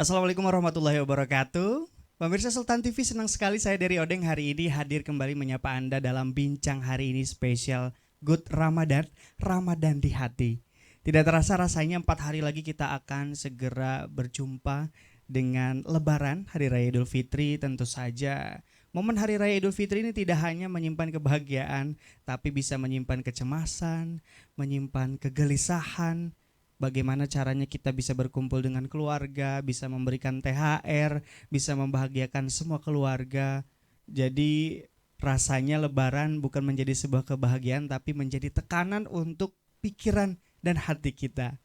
Assalamualaikum warahmatullahi wabarakatuh. Pemirsa Sultan TV, senang sekali saya dari Odeng hari ini hadir kembali menyapa Anda dalam bincang hari ini spesial Good Ramadan, Ramadan di hati. Tidak terasa rasanya 4 hari lagi kita akan segera berjumpa dengan Lebaran, Hari Raya Idul Fitri. Tentu saja momen Hari Raya Idul Fitri ini tidak hanya menyimpan kebahagiaan, tapi bisa menyimpan kecemasan, menyimpan kegelisahan. Bagaimana caranya kita bisa berkumpul dengan keluarga, bisa memberikan THR, bisa membahagiakan semua keluarga. Jadi rasanya Lebaran bukan menjadi sebuah kebahagiaan, tapi menjadi tekanan untuk pikiran dan hati kita.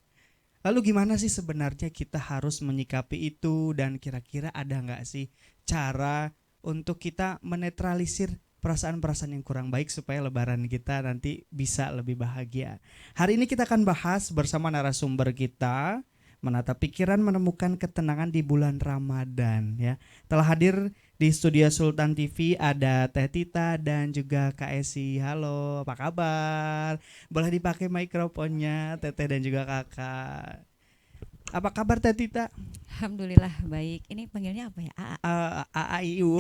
Lalu gimana sih sebenarnya kita harus menyikapi itu, dan kira-kira ada nggak sih cara untuk kita menetralisir perasaan-perasaan yang kurang baik supaya Lebaran kita nanti bisa lebih bahagia. Hari ini kita akan bahas bersama narasumber kita, menata pikiran menemukan ketenangan di bulan Ramadan ya. Telah hadir di studio Sultan TV ada Teh Tita dan juga Kak Esi. Halo, apa kabar? Boleh dipakai mikrofonnya Teteh dan juga Kakak. Apa kabar Teh Tita? Alhamdulillah baik. Ini panggilnya apa ya? AAIU.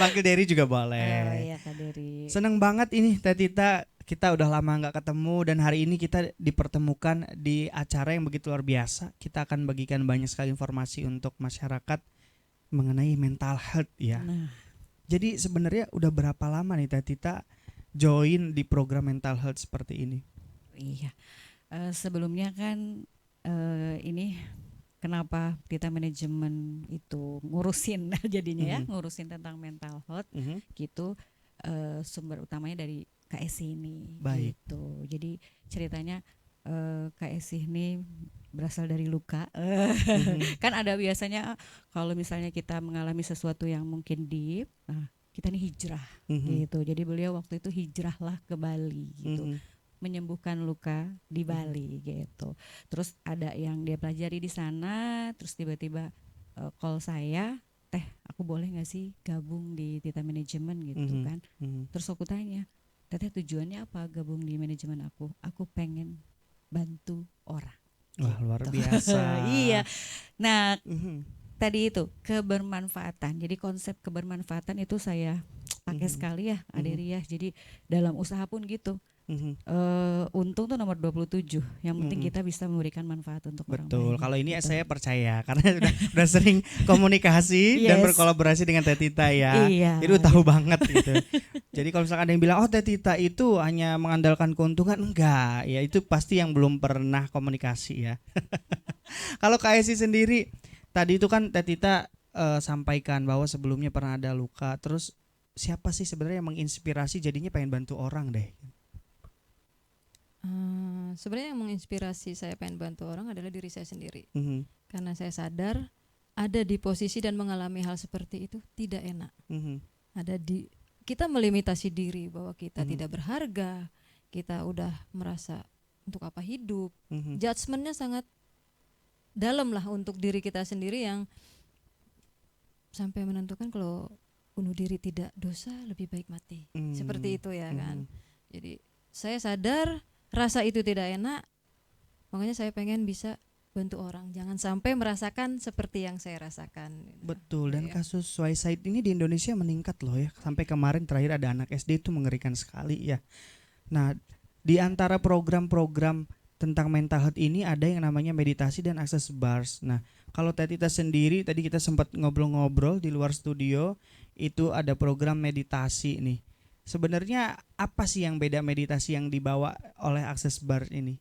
Panggil Dery juga Oh boleh. iya Kak Dery. Seneng banget ini Teh Tita, kita udah lama nggak ketemu dan hari ini kita dipertemukan di acara yang begitu luar biasa. Kita akan bagikan banyak sekali informasi untuk masyarakat mengenai mental health ya. Nah, Jadi sebenarnya udah berapa lama nih Teh Tita join di program mental health seperti ini? iya. Sebelumnya kan ini kenapa kita manajemen itu ngurusin jadinya ya, ngurusin tentang mental health gitu. Sumber utamanya dari KSI ini. Baik. Gitu. Jadi ceritanya KSI ini berasal dari luka. Kan ada biasanya kalau misalnya kita mengalami sesuatu yang mungkin deep, nah kita nih hijrah gitu. Jadi beliau waktu itu hijrahlah ke Bali gitu, menyembuhkan luka di Bali gitu. Terus ada yang dia pelajari di sana, terus tiba-tiba call saya, Teh, aku boleh nggak sih gabung di Tita Manajemen gitu kan? Terus aku tanya, Teteh tujuannya apa gabung di manajemen aku? Aku pengen bantu orang. Wah, luar Gitu. biasa. Iya. Nah, tadi itu kebermanfaatan. Jadi konsep kebermanfaatan itu saya pakai sekali ya, Aderi ya. Jadi dalam usaha pun gitu. Untung tuh nomor 27. Yang penting kita bisa memberikan manfaat untuk orang lain. Betul. Kalau ini gitu. saya percaya karena udah sering komunikasi dan berkolaborasi dengan Teh Tita ya. Iya. Jadi udah tahu banget gitu. Jadi kalau misalkan ada yang bilang, oh Teh Tita itu hanya mengandalkan keuntungan, enggak. Ya itu pasti yang belum pernah komunikasi ya. Kalau KSI sendiri, tadi itu kan Teh Tita sampaikan bahwa sebelumnya pernah ada luka. Terus siapa sih sebenarnya yang menginspirasi jadinya pengen bantu orang deh? Sebenarnya yang menginspirasi saya pengen bantu orang adalah diri saya sendiri. Karena saya sadar ada di posisi dan mengalami hal seperti itu tidak enak. Kita melimitasi diri bahwa kita tidak berharga, kita udah merasa untuk apa hidup. Judgementnya sangat dalam lah untuk diri kita sendiri, yang sampai menentukan kalau bunuh diri tidak dosa, lebih baik mati. Seperti itu ya kan. Jadi saya sadar rasa itu tidak enak, makanya saya pengen bisa bantu orang, jangan sampai merasakan seperti yang saya rasakan. Betul, dan kasus suicide ini di Indonesia meningkat loh ya. Sampai kemarin terakhir ada anak SD, itu mengerikan sekali ya. Nah, di antara program-program tentang mental health ini ada yang namanya meditasi dan access bars. Nah, kalau Teh Tita sendiri tadi kita sempat ngobrol-ngobrol di luar studio, itu ada program meditasi nih. Sebenarnya apa sih yang beda meditasi yang dibawa oleh access bar ini?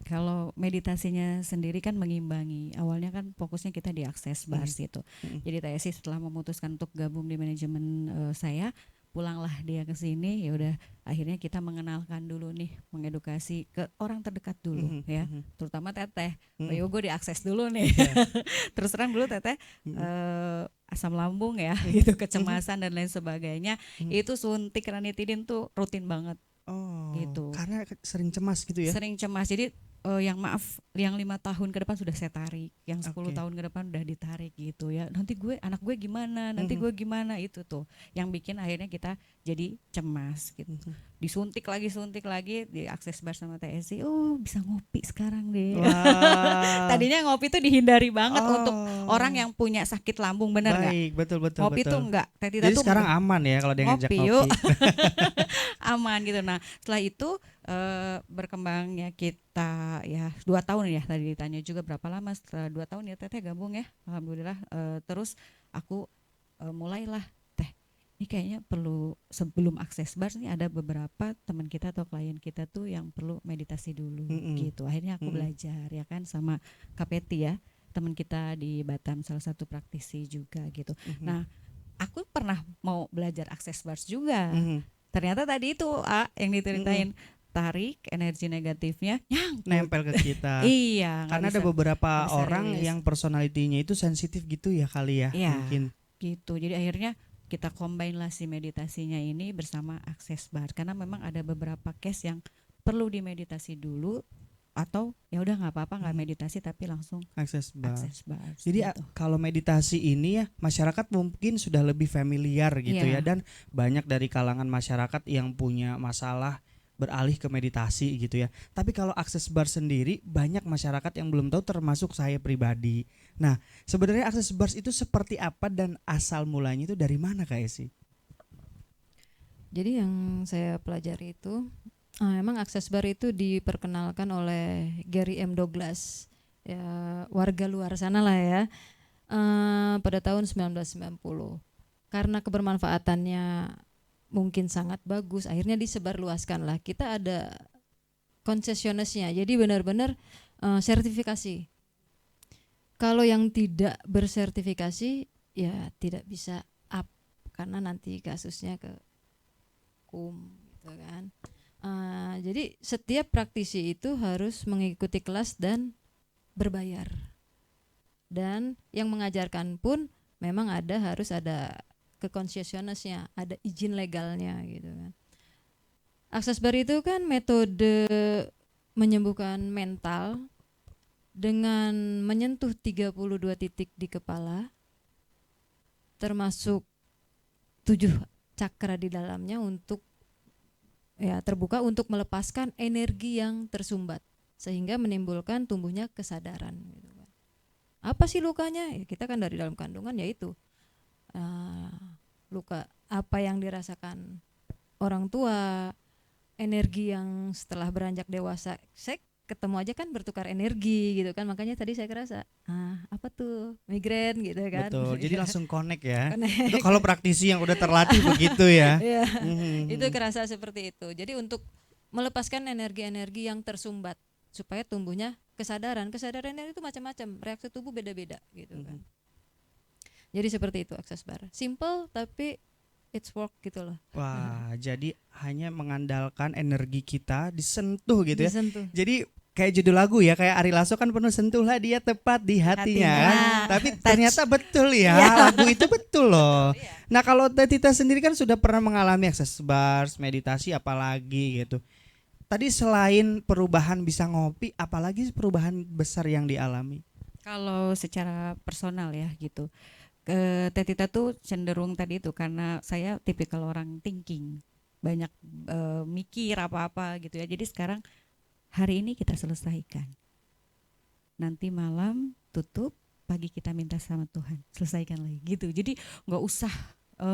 Kalau meditasinya sendiri kan mengimbangi. Awalnya kan fokusnya kita di access bars gitu. Jadi saya sih setelah memutuskan untuk gabung di manajemen saya, pulanglah dia ke sini, ya udah akhirnya kita mengenalkan dulu nih, mengedukasi ke orang terdekat dulu ya, terutama Teteh. Ayo gue diakses dulu nih. Terus terang dulu Teteh asam lambung ya, gitu, kecemasan dan lain sebagainya. Itu suntik ranitidin tuh rutin banget. Oh, gitu. karena sering cemas gitu ya? Sering cemas. Jadi yang 5 tahun ke depan sudah saya tarik, yang 10 Oke. tahun ke depan udah ditarik gitu ya. Nanti anak gue gimana, nanti gue gimana, itu tuh yang bikin akhirnya kita jadi cemas gitu. Suntik lagi di akses bar sama TSI. Oh, bisa ngopi sekarang deh. Wah. Tadinya ngopi tuh dihindari banget Oh. untuk orang yang punya sakit lambung, benar nggak? Baik, betul. Ngopi tuh enggak. Teh Tita Jadi tuh sekarang enggak. aman ya kalau dia ngajak Ngopi ngopi. yuk. Aman gitu. Nah, setelah itu berkembangnya kita ya 2 tahun ya, tadi ditanya juga berapa lama. Setelah 2 tahun ya Teteh gabung ya, alhamdulillah. Terus aku mulailah, Teh, ini kayaknya perlu sebelum akses bar nih ada beberapa teman kita atau klien kita tuh yang perlu meditasi dulu gitu. Akhirnya aku belajar ya kan sama Kapeti ya, teman kita di Batam, salah satu praktisi juga gitu. Nah, aku pernah mau belajar akses bars juga. Ternyata tadi itu yang diceritain, tarik energi negatifnya nempel ke kita. Iya, nggak Karena ada bisa- beberapa nggak bisa orang rilis. yang personalitinya itu sensitif gitu ya kali ya. Iya. Mungkin. gitu. Jadi akhirnya kita combine lah si meditasinya ini bersama akses bar, karena memang ada beberapa case yang perlu dimeditasi dulu, atau ya udah nggak apa-apa nggak meditasi tapi langsung Akses bar. akses bar. Jadi gitu. kalau meditasi ini ya masyarakat mungkin sudah lebih familiar gitu Iya. ya, dan banyak dari kalangan masyarakat yang punya masalah beralih ke meditasi gitu ya. Tapi kalau akses bar sendiri banyak masyarakat yang belum tahu, termasuk saya pribadi. Nah, sebenarnya akses bar itu seperti apa dan asal mulanya itu dari mana Kak Esi? Jadi yang saya pelajari itu emang akses bar itu diperkenalkan oleh Gary M. Douglas, ya warga luar sana lah ya, pada tahun 1990. Karena kebermanfaatannya mungkin sangat bagus, akhirnya disebarluaskan lah. Kita ada konsesionesnya, jadi benar-benar sertifikasi. Kalau yang tidak bersertifikasi ya tidak bisa up, karena nanti kasusnya ke hukum gitu kan. Jadi setiap praktisi itu harus mengikuti kelas dan berbayar, dan yang mengajarkan pun memang harus ada kekonsesionesnya, ada izin legalnya gitu kan. Akses bar itu kan metode menyembuhkan mental dengan menyentuh 32 titik di kepala, termasuk 7 cakra di dalamnya, untuk ya terbuka untuk melepaskan energi yang tersumbat sehingga menimbulkan tumbuhnya kesadaran gitu kan. Apa sih lukanya? Ya, kita kan dari dalam kandungan yaitu luka apa yang dirasakan orang tua, energi yang setelah beranjak dewasa, saya ketemu aja kan bertukar energi gitu kan. Makanya tadi saya kerasa apa tuh migrain gitu kan. Betul. Jadi langsung connect ya. Connect. Itu kalau praktisi yang udah terlatih begitu ya. Iya. Itu kerasa seperti itu. Jadi untuk melepaskan energi-energi yang tersumbat supaya tumbuhnya kesadaran. Kesadaran itu macam-macam, reaksi tubuh beda-beda gitu kan. Jadi seperti itu akses bar. Simple tapi it's work gitu loh. Wah, jadi hanya mengandalkan energi kita disentuh gitu ya. Disentuh. Jadi kayak judul lagu ya, kayak Ari Lasso kan penuh, sentuhlah dia tepat di hatinya kan. Tapi ternyata betul ya, lagu itu betul loh. Nah, kalau Teh Tita sendiri kan sudah pernah mengalami akses bar, meditasi apalagi gitu. Tadi selain perubahan bisa ngopi, apalagi perubahan besar yang dialami? Kalau secara personal ya gitu, Teh Tita tuh cenderung tadi itu, karena saya tipikal orang thinking, banyak mikir apa-apa gitu ya. Jadi sekarang hari ini kita selesaikan, nanti malam tutup, pagi kita minta sama Tuhan, selesaikan lagi gitu. Jadi nggak usah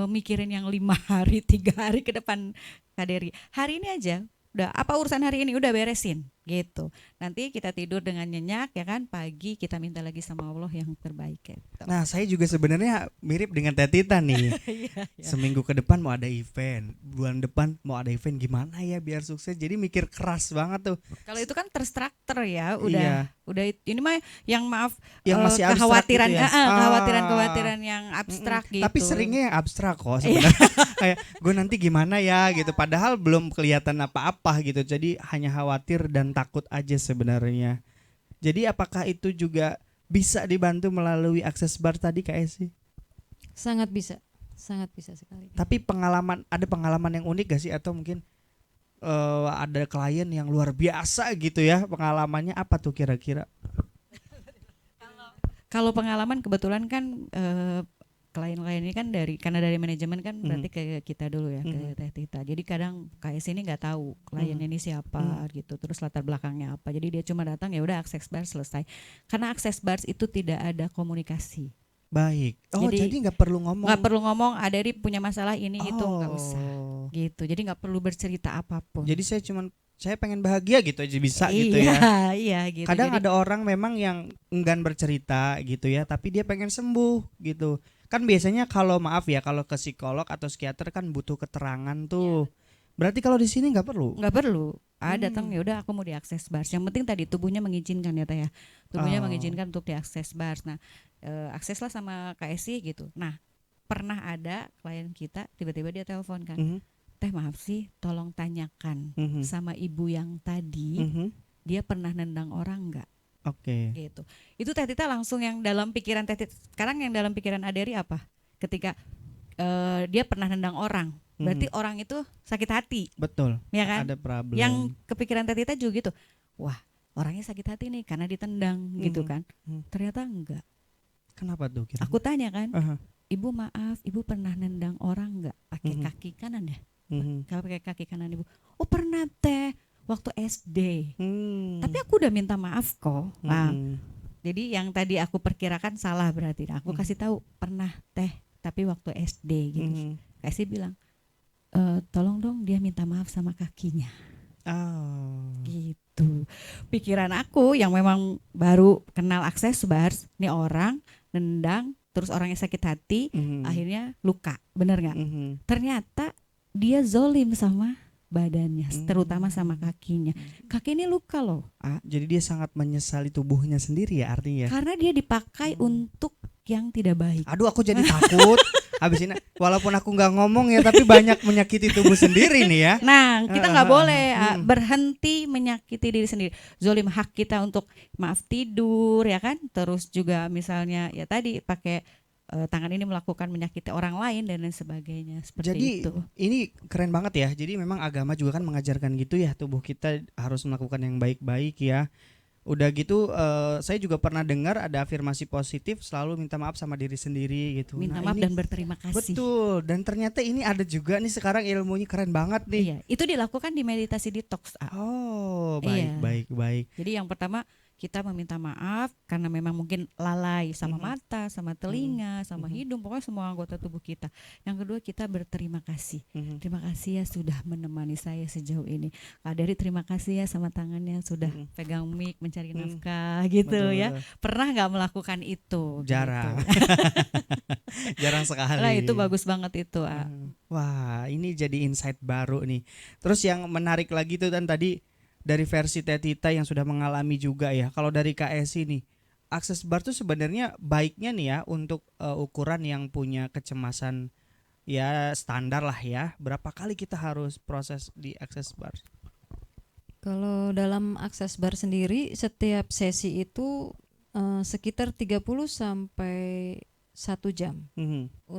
mikirin yang 5 hari 3 hari ke depan, Kak Dery. Hari ini aja udah, apa urusan hari ini udah beresin gitu. Nanti kita tidur dengan nyenyak ya kan, pagi kita minta lagi sama Allah yang terbaik gitu. Nah, saya juga sebenarnya mirip dengan Teh Tita nih. Seminggu ke depan mau ada event, bulan depan mau ada event, gimana ya biar sukses. Jadi mikir keras banget tuh. Kalau itu kan terstruktur ya, Iya. udah ini mah yang Yang masih abstrak kekhawatiran gitu ya. kekhawatiran yang abstrak gitu. Tapi seringnya yang abstrak kok sebenarnya. Kayak gue nanti gimana ya gitu, padahal belum kelihatan apa-apa gitu. Jadi hanya khawatir dan takut aja sebenarnya. Jadi apakah itu juga bisa dibantu melalui akses bar tadi Kak Esi? Sangat bisa sekali. Tapi ada pengalaman yang unik gak sih, atau mungkin ada klien yang luar biasa gitu ya, pengalamannya apa tuh kira-kira? Kalau pengalaman kebetulan kan klien-klien ini kan karena dari manajemen kan berarti ke kita dulu ya, ke Teh Tita. Jadi kadang KS ini nggak tahu klien ini siapa gitu, terus latar belakangnya apa. Jadi dia cuma datang ya udah akses bar selesai. Karena akses bar itu tidak ada komunikasi. Baik. Oh jadi nggak perlu ngomong. Nggak perlu ngomong. Aderi punya masalah ini itu nggak usah. Gitu. Jadi nggak perlu bercerita apapun. Jadi saya pengen bahagia gitu aja bisa gitu ya. Iya gitu. Kadang ada orang memang yang enggan bercerita gitu ya, tapi dia pengen sembuh gitu. Kan biasanya kalau ke psikolog atau psikiater kan butuh keterangan tuh. Berarti kalau di sini nggak perlu? Nggak perlu. Datang ya udah aku mau diakses bars. Yang penting tadi tubuhnya mengizinkan ya Teh ya. Tubuhnya mengizinkan untuk diakses bars. Nah, akseslah sama KSI gitu. Nah, pernah ada klien kita tiba-tiba dia telepon kan. Teh maaf sih, tolong tanyakan sama ibu yang tadi dia pernah nendang orang nggak? Oke. Gitu. Itu Teh Tita langsung yang dalam pikiran Teh Tita. Sekarang yang dalam pikiran Aderi apa? Ketika dia pernah nendang orang, berarti orang itu sakit hati. Betul. Ya kan? Ada problem. Yang kepikiran Teh Tita juga gitu. Wah, orangnya sakit hati nih karena ditendang gitu kan. Ternyata enggak. Kenapa tuh kira? Aku tanya kan, Ibu maaf, Ibu pernah nendang orang enggak pakai kaki kanan ya? Kalau pakai kaki kanan Ibu. Oh pernah Teh, waktu SD. Tapi aku udah minta maaf kok. Nah, jadi yang tadi aku perkirakan salah berarti. Nah, aku kasih tahu pernah Teh, tapi waktu SD gitu. Kasih bilang, tolong dong dia minta maaf sama kakinya. Gitu. Pikiran aku yang memang baru kenal akses bars, nih orang nendang, terus orangnya sakit hati, akhirnya luka, bener nggak? Ternyata dia zolim sama badannya, terutama sama kakinya. Kaki ini luka loh. Jadi dia sangat menyesali tubuhnya sendiri ya artinya. Karena dia dipakai untuk yang tidak baik. Aduh aku jadi takut. Habis ini walaupun aku nggak ngomong ya, tapi banyak menyakiti tubuh sendiri nih ya. Nah kita nggak boleh berhenti menyakiti diri sendiri. Zolim hak kita untuk maaf tidur ya kan. Terus juga misalnya ya tadi pakai tangan ini melakukan menyakiti orang lain dan lain sebagainya seperti jadi, itu. Ini keren banget ya. Jadi memang agama juga kan mengajarkan gitu ya, tubuh kita harus melakukan yang baik-baik ya. Udah gitu saya juga pernah dengar ada afirmasi positif, selalu minta maaf sama diri sendiri gitu. Minta maaf dan berterima kasih. Betul. Dan ternyata ini ada juga nih sekarang ilmunya keren banget nih. Iya, itu dilakukan di meditasi detox. Oh, baik. Jadi yang pertama kita meminta maaf karena memang mungkin lalai sama mata, sama telinga, sama hidung, pokoknya semua anggota tubuh kita. Yang kedua kita berterima kasih. Terima kasih ya sudah menemani saya sejauh ini. Kak Dari terima kasih ya sama tangannya sudah pegang mic mencari nafkah gitu. Betul, ya. Pernah nggak melakukan itu? Jarang. Gitu. Jarang sekali. Nah itu bagus banget itu. Wah ini jadi insight baru nih. Terus yang menarik lagi tuh kan tadi dari versi Teh Tita yang sudah mengalami juga ya. Kalau dari KSI nih, akses bar tuh sebenarnya baiknya nih ya untuk ukuran yang punya kecemasan ya standar lah ya. Berapa kali kita harus proses di akses bar? Kalau dalam akses bar sendiri setiap sesi itu sekitar 30 sampai 1 jam.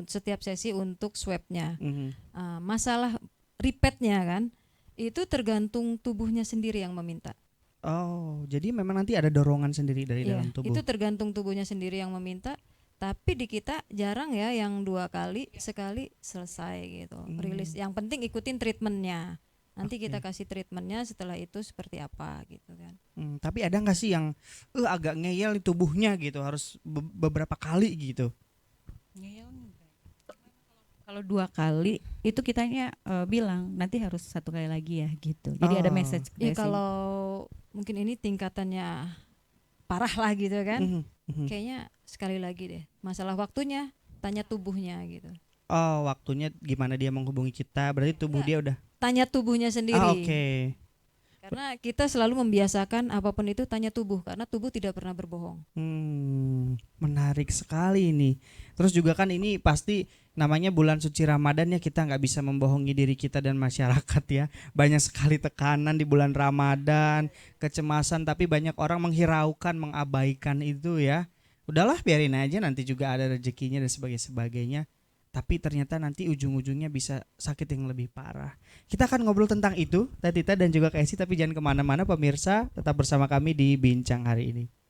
Setiap sesi untuk swabnya. Masalah repeatnya kan itu tergantung tubuhnya sendiri yang meminta. Oh, jadi memang nanti ada dorongan sendiri dari dalam tubuh. Itu tergantung tubuhnya sendiri yang meminta. Tapi di kita jarang ya yang 2 kali, sekali selesai gitu. Rilis. Yang penting ikutin treatmentnya. Nanti kita kasih treatmentnya setelah itu seperti apa gitu kan. Tapi ada nggak sih yang agak ngeyel di tubuhnya gitu, harus beberapa kali gitu? Ngeyel. Kalau 2 kali itu kitanya bilang nanti harus 1 kali lagi ya gitu. Jadi ada message. Ya kalau mungkin ini tingkatannya parah lah gitu kan. Kayaknya sekali lagi deh. Masalah waktunya tanya tubuhnya gitu. Oh waktunya gimana dia menghubungi kita? Berarti tubuh dia udah. Tanya tubuhnya sendiri. Oke. Karena kita selalu membiasakan apapun itu tanya tubuh karena tubuh tidak pernah berbohong. Menarik sekali ini. Terus juga kan ini pasti namanya bulan suci Ramadan ya, kita nggak bisa membohongi diri kita dan masyarakat ya. Banyak sekali tekanan di bulan Ramadan, kecemasan, tapi banyak orang menghiraukan, mengabaikan itu ya. Udahlah biarin aja nanti juga ada rezekinya dan sebagainya. tapi ternyata nanti ujung-ujungnya bisa sakit yang lebih parah. Kita akan ngobrol tentang itu, Teh Tita dan juga Kak Esi, tapi jangan kemana-mana pemirsa, tetap bersama kami di Bincang Hari Ini.